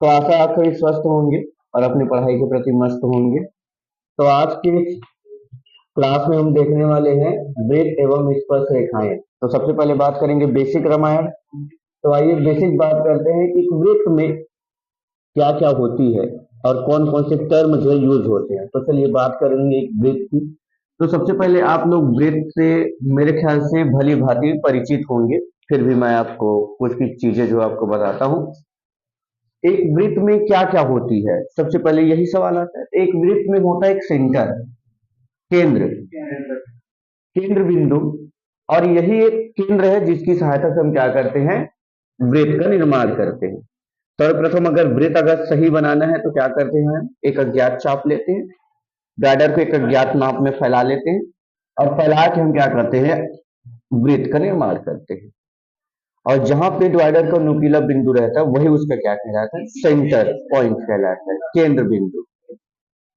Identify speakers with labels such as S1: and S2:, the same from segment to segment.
S1: तो आशा आप सभी स्वस्थ होंगे और अपनी पढ़ाई के प्रति मस्त होंगे। तो आज के क्लास में हम देखने वाले हैं वृत्त एवं स्पर्श रेखाएं। तो सबसे पहले बात करेंगे बेसिक रामायण। तो आइए बेसिक बात करते हैं कि वृत्त में क्या क्या होती है और कौन कौन से टर्म जो यूज होते हैं। तो चलिए बात करेंगे एक वृत्त की। तो सबसे पहले आप लोग वृत्त से मेरे ख्याल से भली भांति परिचित होंगे, फिर भी मैं आपको कुछ कुछ चीजें जो आपको बताता हूँ। एक वृत्त में क्या क्या होती है, सबसे पहले यही सवाल आता है। एक वृत्त में होता है एक सेंटर, केंद्र, केंद्र बिंदु, और यही एक केंद्र है जिसकी सहायता से हम क्या करते हैं, वृत्त का निर्माण करते हैं। सर्वप्रथम अगर वृत्त अगर सही बनाना है तो क्या करते हैं, एक अज्ञात चाप लेते हैं, डायडर को एक अज्ञात माप में फैला लेते हैं, और फैला के हम क्या करते हैं, वृत्त का निर्माण करते हैं। और जहां पे डिवाइडर का नुकीला बिंदु रहता है वही उसका क्या कहलाता है, सेंटर पॉइंट कहलाता है, केंद्र बिंदु।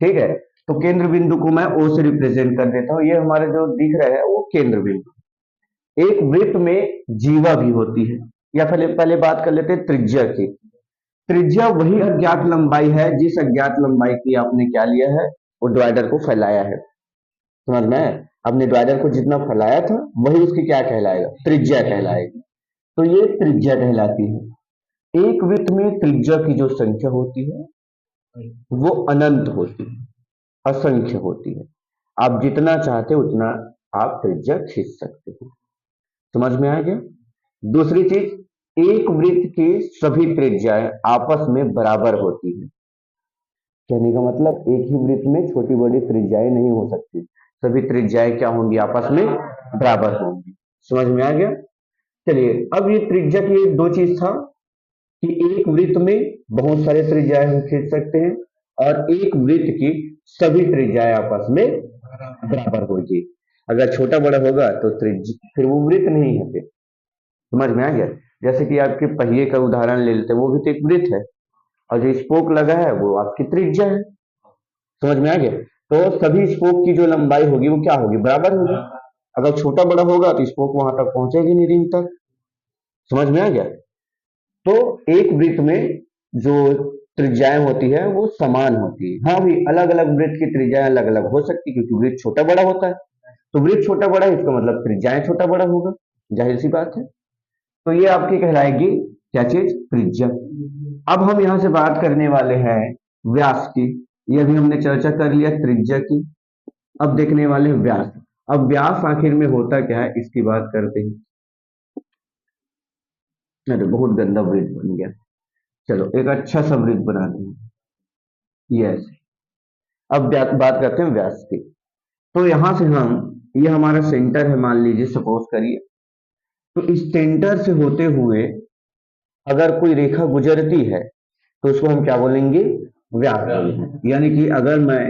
S1: ठीक है, तो केंद्र बिंदु को मैं ओ से रिप्रेजेंट कर देता हूँ। ये हमारे जो दिख रहा है वो केंद्र बिंदु। एक वृत्त में जीवा भी होती है। या पहले पहले बात कर लेते हैं त्रिज्या की। त्रिज्या वही अज्ञात लंबाई है जिस अज्ञात लंबाई की आपने क्या लिया है, वो डिवाइडर को फैलाया है। समझ में आया? आपने डिवाइडर को जितना फैलाया था वही उसकी क्या कहलाएगा, त्रिज्या कहलाएगी। तो ये त्रिज्या कहलाती है। एक वृत्त में त्रिज्या की जो संख्या होती है वो अनंत होती है, असंख्य होती है। आप जितना चाहते उतना आप त्रिज्या खींच सकते हो। समझ में आ गया? दूसरी चीज, एक वृत्त की सभी त्रिज्याएं आपस में बराबर होती है। कहने का मतलब एक ही वृत्त में छोटी बड़ी त्रिज्याएं नहीं हो सकती, सभी त्रिज्याएं क्या होंगी, आपस में बराबर होंगी। समझ में आ गया? चलिए, अब ये त्रिज्या की दो चीज था कि एक वृत्त में बहुत सारे त्रिज्याएं हम खींच सकते हैं, और एक वृत्त की सभी त्रिज्याएं आपस में बराबर होगी। अगर छोटा बड़ा होगा तो त्रिज्या फिर वो वृत्त नहीं है फिर। समझ में आ गया? जैसे कि आपके पहिए का उदाहरण ले लेते हैं, वो भी तो एक वृत्त है, और जो स्पोक लगा है वो आपकी त्रिज्या है। समझ में आ गया? तो सभी स्पोक की जो लंबाई होगी वो क्या होगी, बराबर होगी। अगर छोटा बड़ा होगा तो स्पोक वहां तक पहुंचेगी नहीं, रिंग तक। समझ में आ गया? तो एक वृत्त में जो त्रिज्याएं होती है वो समान होती है। हाँ भी अलग अलग वृत्त की त्रिज्याएं अलग अलग हो सकती है, क्योंकि वृत्त छोटा बड़ा होता है। तो वृत्त छोटा बड़ा है इसका मतलब त्रिज्याएं छोटा बड़ा होगा, जाहिर सी बात है। तो ये आपकी कहलाएगी क्या चीज, त्रिज्या। अब हम यहाँ से बात करने वाले हैं व्यास की। ये भी हमने चर्चा कर लिया त्रिज्या की। अब देखने वाले हैं व्यास। अब व्यास आखिर में होता क्या है इसकी बात करते हैं। अरे बहुत गंदा वृत्त बन गया, चलो एक अच्छा सा वृत्त बनाते हैं। यस, अब बात करते हैं व्यास की। तो यहां से हम, ये हमारा सेंटर है मान लीजिए, सपोज करिए। तो इस सेंटर से होते हुए अगर कोई रेखा गुजरती है तो उसको हम क्या बोलेंगे, व्यास बोलेंगे। यानी कि अगर मैं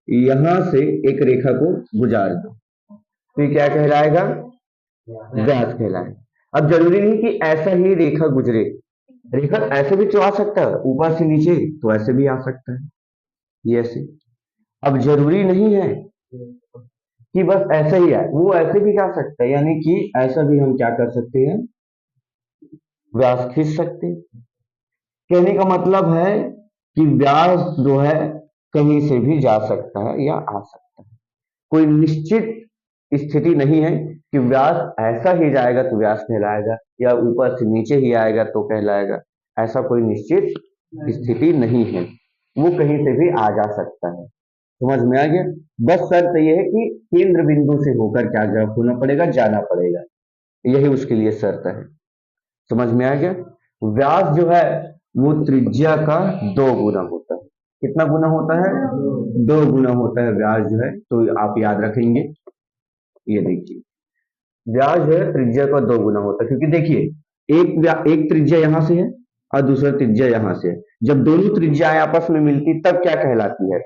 S1: यहां से एक रेखा को गुजार दूं तो ये क्या कहलाएगा, व्यास कहलाएगा। अब जरूरी नहीं कि ऐसा ही रेखा गुजरे, रेखा ऐसे भी तो आ सकता है, ऊपर से नीचे तो ऐसे भी आ सकता है, ये ऐसे। अब जरूरी नहीं है कि बस ऐसा ही है, वो ऐसे भी जा सकता है, यानी कि ऐसा भी हम क्या कर सकते हैं, व्यास खींच सकते हैं। कहने का मतलब है कि व्यास जो है कहीं से भी जा सकता है या आ सकता है। कोई निश्चित स्थिति नहीं है कि व्यास ऐसा ही जाएगा तो व्यास कहलाएगा, या ऊपर से नीचे ही आएगा तो कहलाएगा। ऐसा कोई निश्चित स्थिति नहीं है, वो कहीं से भी आ जा सकता है। समझ में आ गया? बस शर्त यह है कि केंद्र बिंदु से होकर क्या क्या होना पड़ेगा, जाना पड़ेगा, यही उसके लिए शर्त है। समझ में आ गया? व्यास जो है वो त्रिज्या का 2 गुना होता है। कितना गुना होता है, 2 गुना होता है व्यास जो है। तो आप याद रखेंगे, ये देखिए व्यास जो है त्रिज्या का 2 गुना होता है, क्योंकि देखिए एक त्रिज्या यहां से है और दूसरा त्रिज्या यहां से है। जब दोनों त्रिज्याएं आपस में मिलती तब क्या कहलाती है,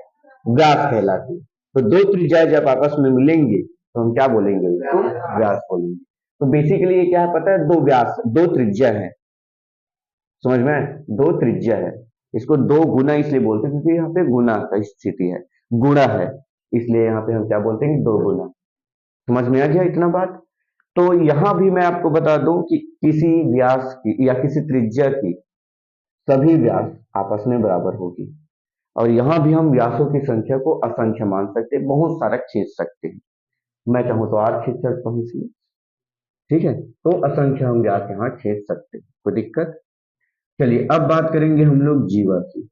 S1: व्यास कहलाती है। तो दो त्रिज्याएं जब आपस में मिलेंगे तो हम क्या बोलेंगे, उसको व्यास बोलेंगे। तो बेसिकली ये क्या है पता है, दो व्यास, दो त्रिज्या है। समझ में आए? दो त्रिज्या है। इसको 2 गुना इसलिए बोलते हैं क्योंकि यहाँ पे गुना का स्थिति है, गुणा है, इसलिए यहाँ पे हम क्या बोलते हैं, 2 गुना। समझ में आ गया इतना बात? तो यहां भी मैं आपको बता दूं कि किसी व्यास की या किसी त्रिज्या की सभी व्यास आपस में बराबर होगी। और यहाँ भी हम व्यासों की संख्या को असंख्य मान सकते हैं, बहुत सारा खींच सकते हैं। मैं चाहूँ तो 8 खींच सकता हूँ इसमें, ठीक है। तो असंख्य हम व्यास यहाँ खींच सकते हैं, कोई दिक्कत। चलिए अब बात करेंगे हम लोग जीवा की।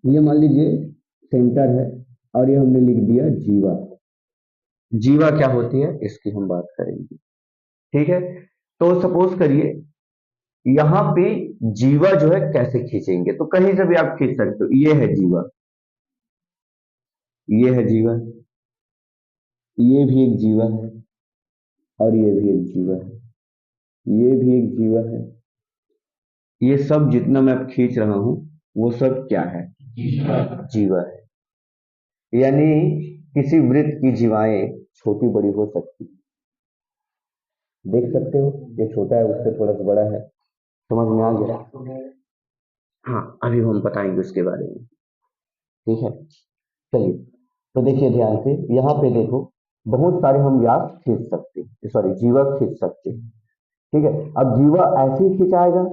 S1: ये मान लीजिए सेंटर है और ये हमने लिख दिया जीवा। जीवा क्या होती है इसकी हम बात करेंगे, ठीक है। तो सपोज करिए यहाँ पे जीवा जो है कैसे खींचेंगे, तो कहीं से भी आप खींच सकते हो। ये है जीवा, ये है जीवा, ये भी एक जीवा है और ये भी एक जीवा है, ये भी एक जीवा है। ये सब जितना मैं अब खींच रहा हूं वो सब क्या है, जीवा है। यानी किसी वृत्त की जीवाएं छोटी बड़ी हो सकती, देख सकते हो ये छोटा है उससे थोड़ा सा बड़ा है, समझ में आ गया। हाँ अभी हम बताएंगे उसके बारे में, ठीक है। चलिए तो देखिए ध्यान से, यहाँ पे देखो बहुत सारे हम व्यास खींच सकते हैं, सॉरी जीवा खींच सकते हैं, ठीक है। अब जीवा ऐसे ही खिंचाएगा,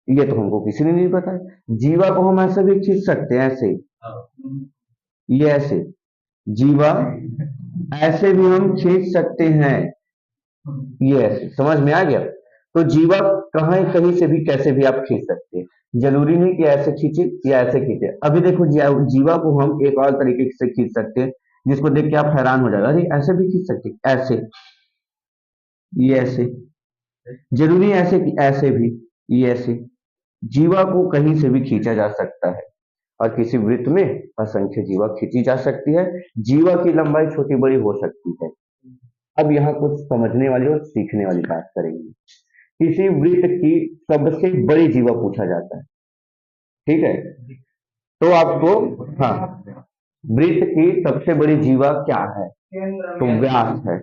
S1: ये तो हमको किसी ने नहीं बताया। जीवा को हम ऐसे भी खींच सकते हैं, ऐसे, ये ऐसे जीवा ऐसे भी हम खींच सकते हैं, ये ऐसे, समझ में आ गया। तो जीवा कहीं कहीं से भी कैसे भी आप खींच सकते हैं, जरूरी नहीं कि ऐसे खींचे या ऐसे खींचे। अभी देखो जीवा को हम एक और तरीके से खींच सकते हैं, जिसको देख के आप हैरान हो जाएगा, अरे ऐसे भी खींच सकते हैं, ऐसे, ये ऐसे, जरूरी है ऐसे कि ऐसे भी, ये ऐसे। जीवा को कहीं से भी खींचा जा सकता है और किसी वृत्त में असंख्य जीवा खींची जा सकती है। जीवा की लंबाई छोटी बड़ी हो सकती है। अब यहाँ कुछ समझने वाली और सीखने वाली बात करेंगे। किसी वृत्त की सबसे बड़ी जीवा पूछा जाता है, ठीक है। तो आपको, हाँ, वृत्त की सबसे बड़ी जीवा क्या है, तो व्यास है।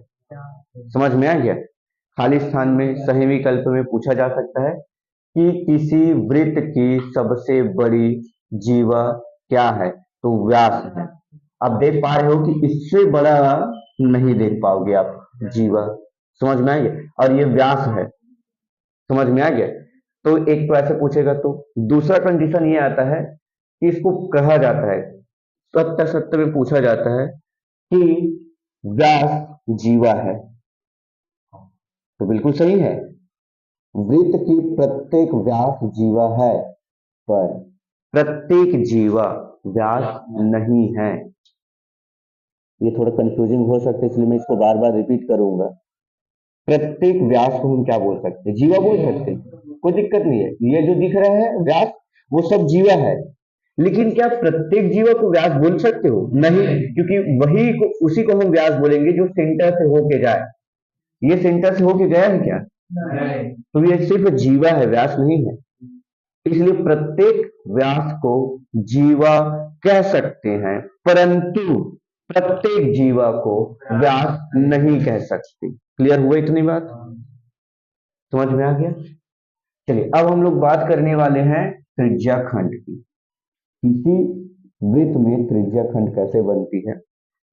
S1: समझ में आ गया। खाली स्थान में सही विकल्प में पूछा जा सकता है कि किसी वृत्त की सबसे बड़ी जीवा क्या है, तो व्यास है। अब देख पा रहे हो कि इससे बड़ा नहीं देख पाओगे आप जीवा, समझ में आ गया। और ये व्यास है, समझ में आ गया। तो एक तो ऐसे पूछेगा, तो दूसरा कंडीशन ये आता है कि इसको कहा जाता है, सत्य सत्य में पूछा जाता है कि व्यास जीवा है, तो बिल्कुल सही है। वृत्त की प्रत्येक व्यास जीवा है, पर प्रत्येक जीवा व्यास नहीं है। ये थोड़ा कंफ्यूजिंग हो सकता है, इसलिए मैं इसको बार बार रिपीट करूंगा। प्रत्येक व्यास को हम क्या बोल सकते हैं, जीवा बोल सकते हैं, कोई दिक्कत नहीं है। ये जो दिख रहा है व्यास वो सब जीवा है, लेकिन क्या प्रत्येक जीवा को व्यास बोल सकते हो, नहीं, क्योंकि वही को उसी को हम व्यास बोलेंगे जो सेंटर से होके जाए। ये सेंटर से होके गया है क्या, तो ये सिर्फ जीवा है, व्यास नहीं है। इसलिए प्रत्येक व्यास को जीवा कह सकते हैं, परंतु प्रत्येक जीवा को व्यास नहीं कह सकते। क्लियर हुआ इतनी बात, समझ में आ गया। चलिए अब हम लोग बात करने वाले हैं त्रिज्या खंड की। किसी वृत्त में त्रिज्या खंड कैसे बनती है,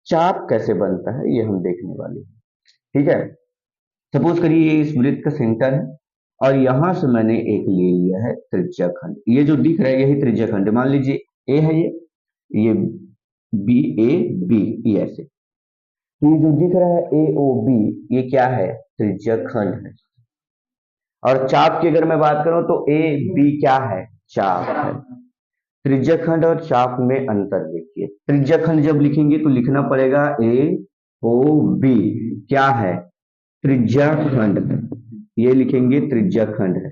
S1: चाप कैसे बनता है, ये हम देखने वाले हैं, ठीक है। सपोज करिए ये इस वृत्त का सेंटर है और यहां से मैंने एक ले लिया है त्रिज्या खंड। ये जो दिख रहा है यही त्रिज्या खंड है। मान लीजिए ए है, ये बी, ए बी, ये ऐसे। तो ये जो दिख रहा है ए ओ बी, ये क्या है, त्रिज्या खंड है। और चाप की अगर मैं बात करूं तो ए बी क्या है, चाप है। त्रिज्या खंड और चाप में अंतर देखिए। त्रिज्या खंड जब लिखेंगे तो लिखना पड़ेगा ए ओ बी, क्या है, त्रिज्या खंड है, ये लिखेंगे त्रिज्या खंड है।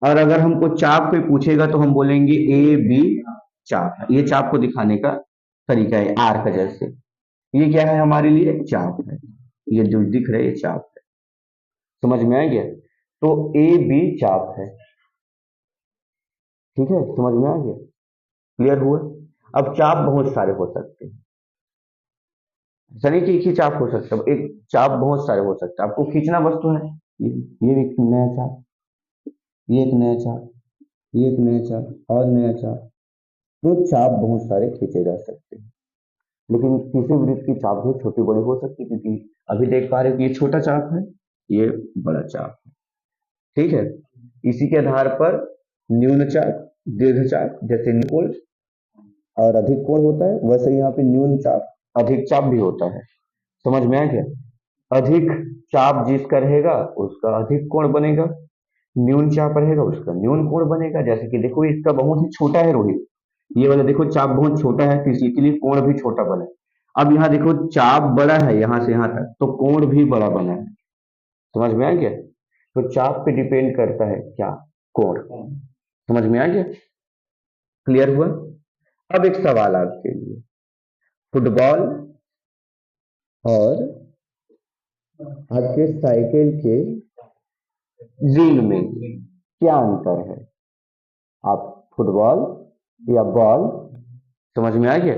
S1: और अगर हमको चाप पे पूछेगा तो हम बोलेंगे ए बी चाप है। ये चाप को दिखाने का तरीका है, आर्क जैसे। ये क्या है हमारे लिए, चाप है। ये जो दिख रहा है ये चाप है, समझ में आ गया। तो ए बी चाप है, ठीक है, समझ में आ गया, क्लियर हुआ। अब चाप बहुत सारे हो सकते हैं, ऐसा नहीं कि एक ही चाप हो सकता है, एक चाप बहुत सारे हो सकते हैं। आपको खींचना बस तो है। ये एक नया चाप, ये एक नया चाप, ये एक नया चाप और नया चाप। तो चाप बहुत सारे खींचे जा सकते हैं, लेकिन किसी वृत्त की चाप जो छोटी बड़ी हो सकती है, क्योंकि अभी देख पा रहे हो कि ये छोटा चाप है, ये बड़ा चाप है, ठीक है। इसी के आधार पर न्यून चाप, दीर्घ चाप, जैसे न्यून और अधिक कोण होता है, वैसे यहाँ पे न्यून चाप, अधिक चाप भी होता है। समझ में आ गया? अधिक चाप जिसका रहेगा उसका अधिक कोण बनेगा, न्यून चाप रहेगा उसका न्यून कोण बनेगा। जैसे कि देखो इसका बहुत ही छोटा है रोहित, ये वाला देखो चाप बहुत छोटा है तो इसी के लिए कोण भी छोटा बना है। अब यहाँ देखो चाप बड़ा है यहाँ से यहाँ तक तो कोण भी बड़ा बना है। समझ में आ गया? तो चाप पे डिपेंड करता है क्या? कोण। समझ में आ गया? क्लियर हुआ? अब एक सवाल आपके लिए, फुटबॉल और आपके साइकिल के रिंग में क्या अंतर है? आप फुटबॉल या बॉल, समझ में आ गया,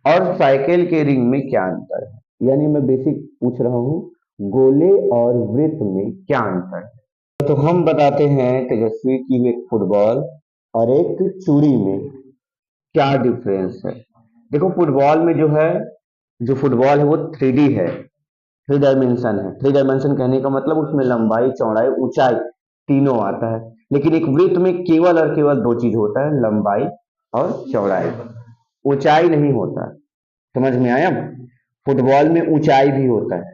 S1: और साइकिल के रिंग में क्या अंतर है? यानी मैं बेसिक पूछ रहा हूं, गोले और वृत्त में क्या अंतर है? तो हम बताते हैं तेजस्वी की एक फुटबॉल और एक चूड़ी में क्या डिफरेंस है। देखो फुटबॉल में जो है, जो फुटबॉल है वो 3D है, 3 डायमेंशन है। 3 डायमेंशन कहने का मतलब उसमें लंबाई, चौड़ाई, ऊंचाई तीनों आता है। लेकिन एक वृत्त में केवल और केवल दो चीज होता है, लंबाई और चौड़ाई, ऊंचाई नहीं होता। समझ में आया? फुटबॉल में ऊंचाई भी होता है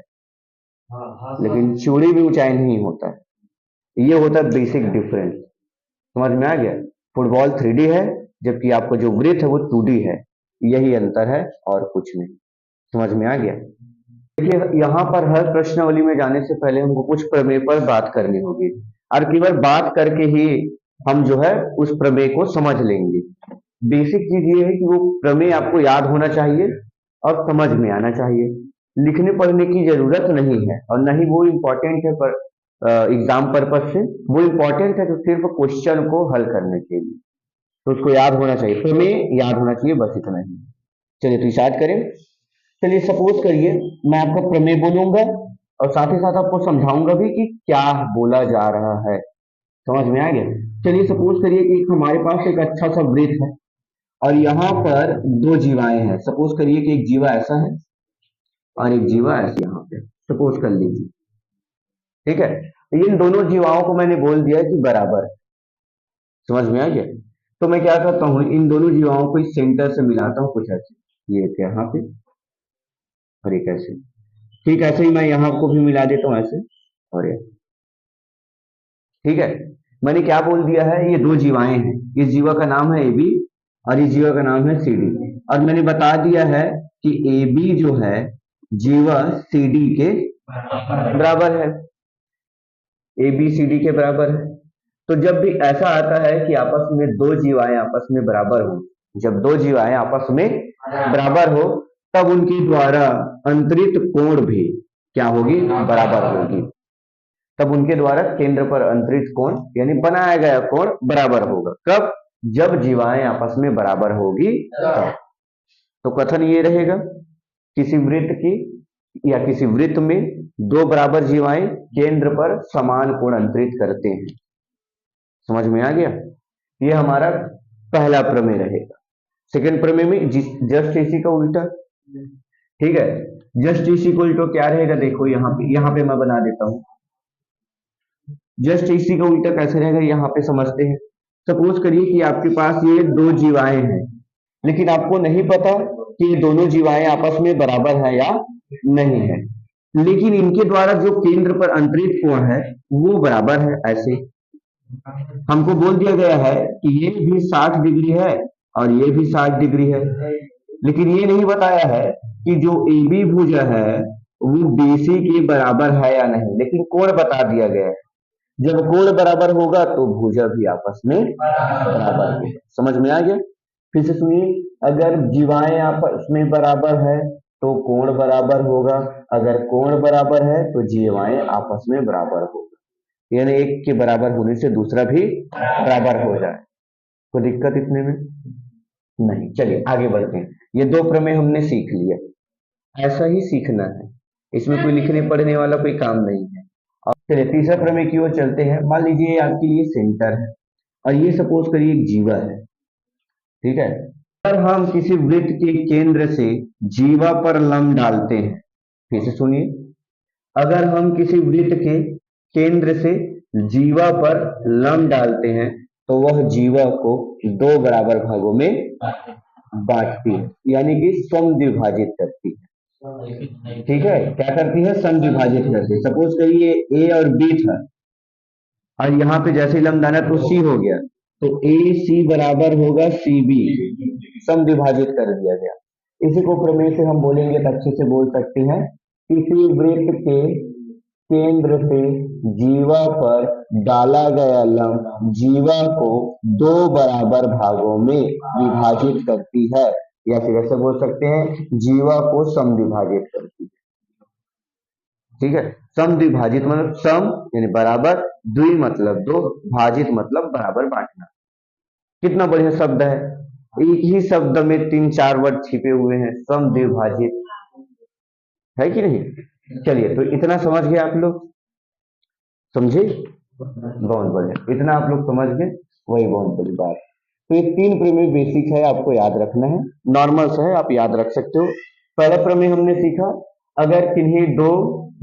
S1: लेकिन चूड़ी में ऊंचाई नहीं होता है। ये होता है बेसिक डिफरेंस। समझ में आ गया? फुटबॉल 3D है जबकि आपको जो वृत्त है वो 2D है। यही अंतर है और कुछ नहीं। समझ में आ गया? देखिए यहाँ पर हर प्रश्नावली में जाने से पहले हमको कुछ प्रमेय पर बात करनी होगी और केवल बात करके ही हम जो है उस प्रमेय को समझ लेंगे। बेसिक चीज ये है कि वो प्रमेय आपको याद होना चाहिए और समझ में आना चाहिए। लिखने पढ़ने की जरूरत नहीं है और न ही वो इम्पोर्टेंट है पर एग्जाम पर्पज से। वो इम्पोर्टेंट है तो सिर्फ क्वेश्चन को हल करने के लिए, तो उसको याद होना चाहिए, प्रमेय याद होना चाहिए, बस इतना ही। चलिए तो स्टार्ट करें। चलिए सपोज करिए मैं आपको प्रमेय बोलूंगा और साथ ही साथ आपको समझाऊंगा भी कि क्या बोला जा रहा है। समझ में आ गया? चलिए सपोज करिए कि हमारे पास एक अच्छा सा वृत्त है और यहाँ पर दो जीवाएं हैं। सपोज करिए कि एक जीवा ऐसा है और एक जीवा ऐसा यहाँ पे, सपोज कर लीजिए। ठीक है, तो इन दोनों जीवाओं को मैंने बोल दिया कि बराबर है। समझ में आ गया? तो मैं क्या करता हूँ, इन दोनों जीवाओं को इस सेंटर से मिलाता हूँ कुछ ऐसे, ये यहाँ पे और एक ऐसे। ठीक ऐसे ही मैं यहाँ को भी मिला देता हूँ ऐसे और ये। ठीक है, मैंने क्या बोल दिया है, ये दो जीवाएं हैं, इस जीवा का नाम है AB और इस जीवा का नाम है CD। और मैंने बता दिया है कि AB जो है जीवा CD के बराबर है, ABCD के बराबर है। तो जब भी ऐसा आता है कि आपस में दो जीवाएं आपस में बराबर हो, जब दो जीवाएं आपस में बराबर हो तब उनके द्वारा अंतरित कोण भी क्या होगी? बराबर होगी। तब उनके द्वारा केंद्र पर अंतरित कोण यानी बनाया गया कोण बराबर होगा। कब? जब जीवाएं आपस में बराबर होगी तब। तो कथन ये रहेगा, किसी वृत्त की या किसी वृत्त में दो बराबर जीवाएं केंद्र पर समान कोण अंतरित करते हैं। समझ में आ गया? ये हमारा पहला प्रमेय रहेगा। सेकंड प्रमेय में जस्ट इसी का उल्टा। ठीक है, जस्ट इसी को उल्टा क्या रहेगा? देखो यहाँ पे मैं बना देता हूं। जस्ट इसी का उल्टा कैसे रहेगा यहाँ पे समझते हैं। सपोज करिए कि आपके पास ये दो जीवाएं हैं लेकिन आपको नहीं पता कि ये दोनों जीवाएं आपस में बराबर है या नहीं है, लेकिन इनके द्वारा जो केंद्र पर अंतरित कोण है वो बराबर है। ऐसे हमको बोल दिया गया है कि ये भी 60 डिग्री है और ये भी 60 डिग्री है, लेकिन ये नहीं बताया है कि जो AB भुजा है वो BC के बराबर है या नहीं, लेकिन कोण बता दिया गया है। जब कोण बराबर होगा तो भुजा भी आपस में बराबर होगा। समझ में आ गया? फिर से सुनिए, अगर जीवाएं आपस में बराबर है तो कोण बराबर होगा, अगर कोण बराबर है तो जीवाएं आपस में बराबर होगा। यानी एक के बराबर होने से दूसरा भी बराबर हो जाए। कोई दिक्कत इतने में नहीं। चलिए आगे बढ़ते हैं। ये दो प्रमेय हमने सीख लिया, ऐसा ही सीखना है, इसमें कोई लिखने पढ़ने वाला कोई काम नहीं है। और चलिए तीसरा प्रमेय की ओर चलते हैं। मान लीजिए आपके लिए सेंटर है और ये सपोज करिए एक जीवा है। ठीक है, अगर हम किसी वृत्त के केंद्र से जीवा पर लंब डालते हैं, फिर से सुनिए, अगर हम किसी वृत्त के केंद्र से जीवा पर लंब डालते हैं तो वह जीवा को दो बराबर भागों में बांटती है, यानी कि समद्विभाजित करती है। ठीक है, क्या करती है? समद्विभाजित करती है। सपोज करिए ए और बी था, और यहाँ पे जैसे ही लंब डाला तो सी हो गया, तो ए सी बराबर होगा सी बी, समद्विभाजित कर दिया गया। इसी को प्रमेय से हम बोलेंगे तो अच्छे से बोल सकते हैं, किसी वृत्त के केंद्र से जीवा पर डाला गया लंब जीवा को दो बराबर भागों में विभाजित करती है, या फिर ऐसे बोल सकते हैं जीवा को समद्विभाजित करती है। ठीक है, समद्विभाजित मतलब सम यानी बराबर, द्वि मतलब दो, भाजित मतलब बराबर बांटना। कितना बढ़िया शब्द है, एक ही शब्द में तीन चार वर्ड छिपे हुए हैं, समद्विभाजित, है कि नहीं? चलिए, तो इतना समझ गए आप लोग, समझे? बहुत बढ़िया, इतना आप लोग समझ गए, वही बहुत बड़ी बात। तो ये तीन प्रमेय बेसिक है, आपको याद रखना है, नॉर्मल सा है, आप याद रख सकते हो। पहला प्रमेय हमने सीखा, अगर किन्हीं दो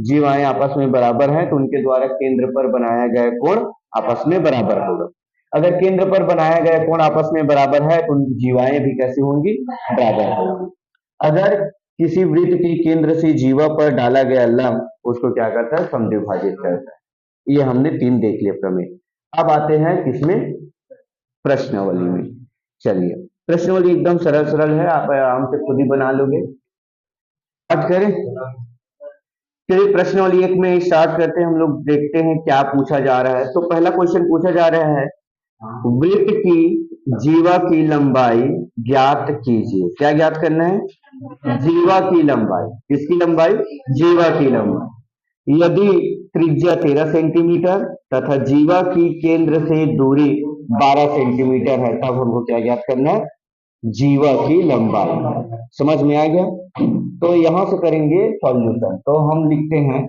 S1: जीवाएं आपस में बराबर हैं तो उनके द्वारा केंद्र पर बनाया गया कोण आपस में बराबर होगा। अगर केंद्र पर बनाया गया कोण आपस में बराबर है तो उनकी जीवाएं भी कैसी होंगी? बराबर होंगी। अगर किसी वृत्त के केंद्र से जीवा पर डाला गया लंब उसको क्या करता है? समद्विभाजित करता है। ये हमने तीन देख लिया प्रमेय। अब आते हैं किसमें? प्रश्नावली में। चलिए, प्रश्नावली एकदम सरल सरल है, आप आराम से खुद ही बना लोगे। स्टार्ट करें? चलिए, प्रश्नावली एक में स्टार्ट करते हैं, हम लोग देखते हैं क्या पूछा जा रहा है। तो पहला क्वेश्चन पूछा जा रहा है, वृत्त की जीवा की लंबाई ज्ञात कीजिए। क्या ज्ञात करना है? जीवा की लंबाई। किसकी लंबाई? जीवा की लंबाई। यदि त्रिज्या 13 सेंटीमीटर तथा जीवा की केंद्र से दूरी 12 सेंटीमीटर है, तब हमको क्या ज्ञात करना है? जीवा की लंबाई। समझ में आ गया? तो यहां से करेंगे सॉल्यूशन। तो हम लिखते हैं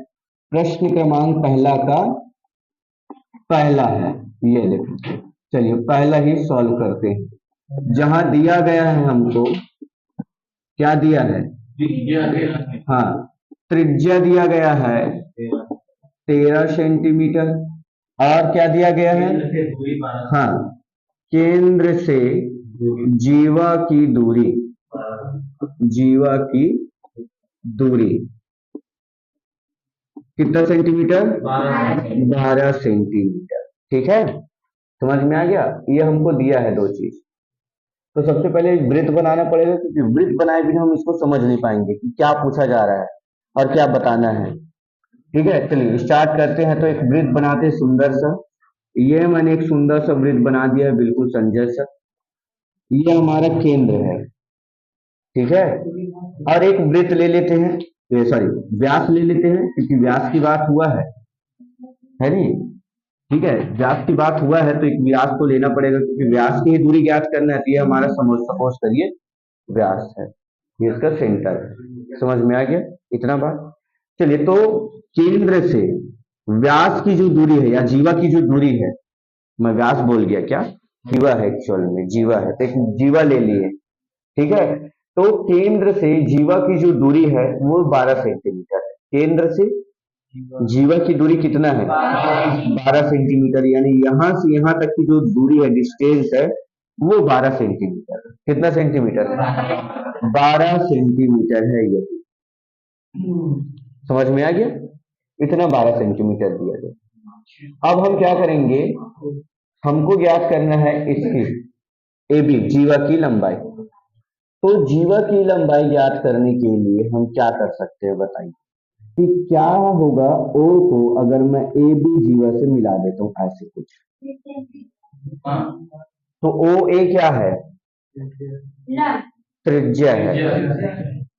S1: प्रश्न क्रमांक पहला का पहला है, ये देखो। चलिए, पहला ही सॉल्व करते हैं। जहां दिया गया है हमको, क्या दिया है? हाँ, त्रिज्या दिया गया है 13 सेंटीमीटर, और क्या दिया गया है? हाँ, केंद्र से जीवा की दूरी, जीवा की दूरी कितना सेंटीमीटर? 12 सेंटीमीटर। ठीक है, समझ में आ गया? ये हमको दिया है दो चीज। तो सबसे पहले वृत्त बनाना पड़ेगा, क्योंकि वृत्त बनाए बिना हम इसको समझ नहीं पाएंगे कि क्या पूछा जा रहा है और क्या बताना है। ठीक है, चलिए स्टार्ट करते हैं। तो एक वृत्त बनाते हैं सुंदर सा। ये मैंने एक सुंदर सा वृत्त बना दिया, बिल्कुल संजय सा। ये हमारा केंद्र है, ठीक है। और एक वृत्त ले लेते हैं, सॉरी व्यास ले लेते हैं, क्योंकि व्यास की बात हुआ है नहीं? ठीक है, व्यास की बात हुआ है तो एक व्यास तो लेना पड़ेगा, क्योंकि व्यास की ही दूरी ज्ञात करना है। ये हमारा सपोज करिए व्यास है, ये इसका सेंटर है। समझ में आ गया इतना बात? चलिए, तो केंद्र से व्यास की जो दूरी है, या जीवा की जो दूरी है, मैं व्यास बोल गया, क्या जीवा है, एक्चुअल में जीवा है, तो एक जीवा ले लिए। ठीक है, तो केंद्र से जीवा की जो दूरी है वो 12 सेंटीमीटर है। केंद्र से जीवा की दूरी कितना है? 12 सेंटीमीटर, यानी यहां से यहां तक की जो दूरी है, डिस्टेंस है, वो 12 सेंटीमीटर। कितना सेंटीमीटर है? 12 सेंटीमीटर है ये। समझ में आ गया? इतना 12 सेंटीमीटर दिया गया। अब हम क्या करेंगे, हमको ज्ञात करना है इसकी ए बी, जीवा की लंबाई। तो जीवा की लंबाई ज्ञात करने के लिए हम क्या कर सकते हैं, बताइए कि क्या होगा ओ को अगर मैं ए बी जीवा से मिला देता हूं, ऐसे कुछ। तो ओ ए क्या है? त्रिज्या है।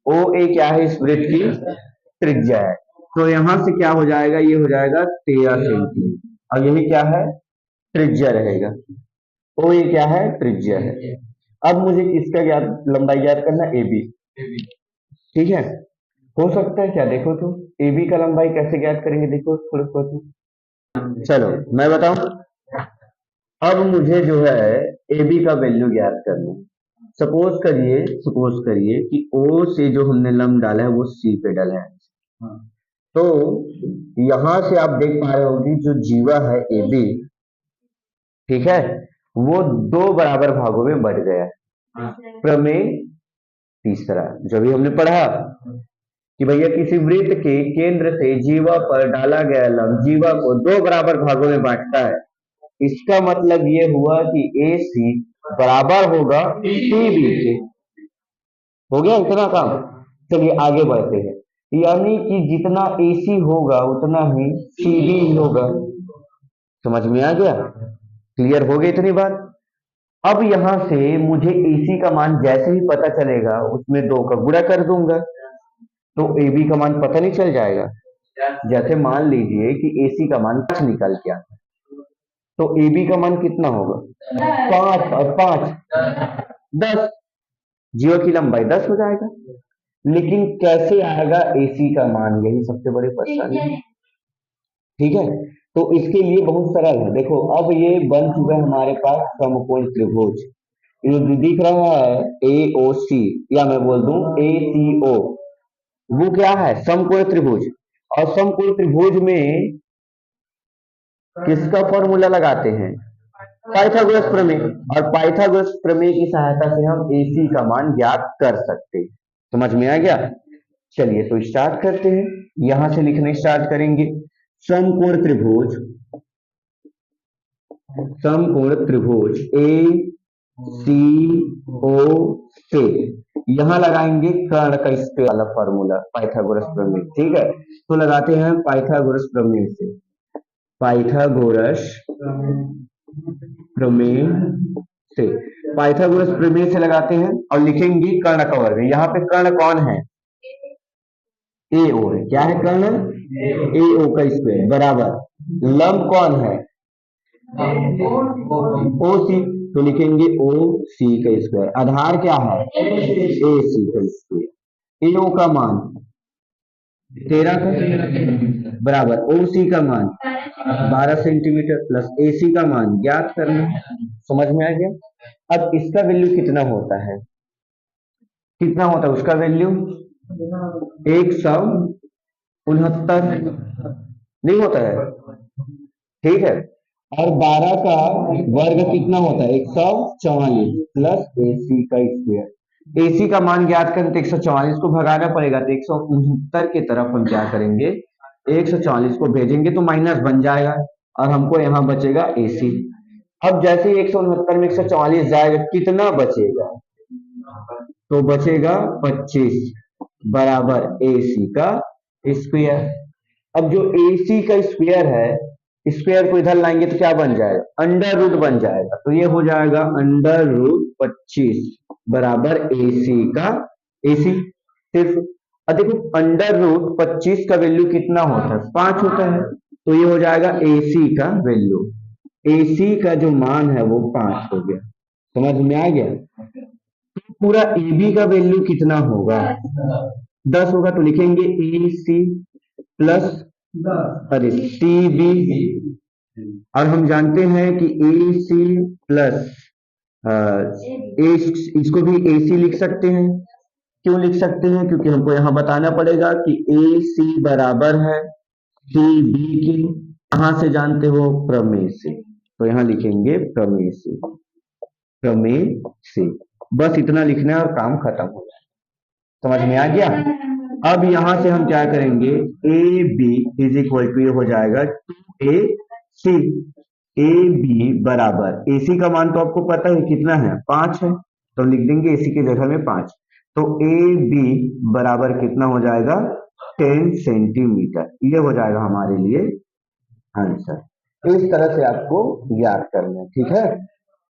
S1: ओ ए क्या है? इस वृत्त की त्रिज्या है। तो यहां से क्या हो जाएगा? ये हो जाएगा 13 सेंटीमीटर, और यही क्या है? त्रिज्या रहेगा। ओ ए क्या है? त्रिज्या है। अब मुझे किसका ज्ञात लंबाई ज्ञात करना? A B. ठीक है, हो सकता है क्या? देखो तो ए बी का लंबाई कैसे ज्ञात करेंगे, देखो थोड़ा थोड़ा। चलो मैं बताऊं। अब मुझे जो है ए बी का वैल्यू ज्ञात करना है। सपोज करिए कि ओ से जो हमने लंब डाला है वो सी पे डाला है। तो यहां से आप देख पा रहे होंगे जो जीवा है ए बी, ठीक है, वो दो बराबर भागों में बढ़ गया। प्रमेय तीसरा जो भी हमने पढ़ा कि भैया किसी वृत्त के केंद्र से जीवा पर डाला गया लंब जीवा को दो बराबर भागों में बांटता है। इसका मतलब ये हुआ कि ए सी बराबर होगा सी बी के। हो गया इतना काम। चलिए आगे बढ़ते हैं। यानी कि जितना AC होगा उतना ही CD होगा। समझ में आ गया? क्लियर हो गई इतनी बात? अब यहां से मुझे AC का मान जैसे ही पता चलेगा उसमें 2 का गुणा कर दूंगा तो AB का मान पता नहीं चल जाएगा। जैसे मान लीजिए कि AC का मान 5 निकल के आता तो AB का मान कितना होगा? 5 और 5 10। जीवा की लंबाई 10 हो जाएगा। लेकिन कैसे आएगा AC का मान, यही सबसे बड़ी परेशानी है। ठीक है, तो इसके लिए बहुत सरल है। देखो अब ये बन चुका है हमारे पास समकोण त्रिभुज। ये दिख रहा है AOC या मैं बोल दूं ACO, वो क्या है? समकोण त्रिभुज। और समकोण त्रिभुज में किसका फॉर्मूला लगाते हैं? पाइथागोरस प्रमेय। और पाइथागोरस प्रमेय की सहायता से हम AC का मान ज्ञात कर सकते हैं। समझ में आ गया? चलिए तो स्टार्ट करते हैं। यहां से लिखना स्टार्ट करेंगे। समकोण त्रिभुज, समकोण त्रिभुज ACO से यहां लगाएंगे कर्ण का स्क्वायर वाला फॉर्मूला पाइथागोरस प्रमेय। ठीक है, तो लगाते हैं पाइथागोरस प्रमेय से। पाइथागोरस प्रमेय से, पाइथागोरस प्रमेय से लगाते हैं और लिखेंगे कर्ण का वर्ग। यहाँ पे कर्ण कौन है? AO है। क्या है कर्ण? AO का स्क्वायर बराबर लंब कौन है? OC, तो लिखेंगे OC का स्क्वायर। आधार क्या है? AC का स्क्वायर। AO का मान 13 का बराबर OC का मान 12 सेंटीमीटर प्लस AC का मान ज्ञात करना। समझ में आ गया? अब इसका वैल्यू कितना होता है? कितना होता है उसका वैल्यू? 169 नहीं होता है। ठीक है, और 12 का वर्ग कितना होता है? 144 प्लस AC का स्क्वायर। AC का मान ज्ञात करें तो 144 को भगाना पड़ेगा, तो 169 की तरफ हम क्या करेंगे? 144 को भेजेंगे तो माइनस बन जाएगा और हमको यहाँ बचेगा AC। अब जैसे 169 में 144 जाएगा कितना बचेगा? तो बचेगा 25 बराबर AC का स्क्वायर। अब जो AC का स्क्वायर है, स्क्वायर को इधर लाएंगे तो क्या बन जाएगा? अंडर रूट बन जाएगा। तो ये हो जाएगा अंडर रूट 25 बराबर AC का AC। सिर्फ अब देखो अंडर रूट 25 का वैल्यू कितना होता है? 5 होता है। तो ये हो जाएगा AC का वैल्यू। AC का जो मान है वो 5 हो गया। समझ में आ गया? पूरा AB का वैल्यू कितना होगा? 10 होगा। तो लिखेंगे AC प्लस अरे CB, और हम जानते हैं कि AC प्लस इसको भी AC लिख सकते हैं। क्यों लिख सकते हैं? क्योंकि हमको यहाँ बताना पड़ेगा कि AC बराबर है CB की। कहां से जानते हो? प्रमेय से। तो यहाँ लिखेंगे प्रमेय से, प्रमेय से। बस इतना लिखना है और काम खत्म हो जाए। समझ में आ गया? अब यहां से हम क्या करेंगे? AB इज इक्वल टू ये हो जाएगा 2AC। AB बराबर AC का मान तो आपको पता है कितना है? 5 है। तो लिख देंगे AC की जगह में 5। तो AB बराबर कितना हो जाएगा? 10 सेंटीमीटर। ये हो जाएगा हमारे लिए आंसर। इस तरह से आपको याद करना है। ठीक है।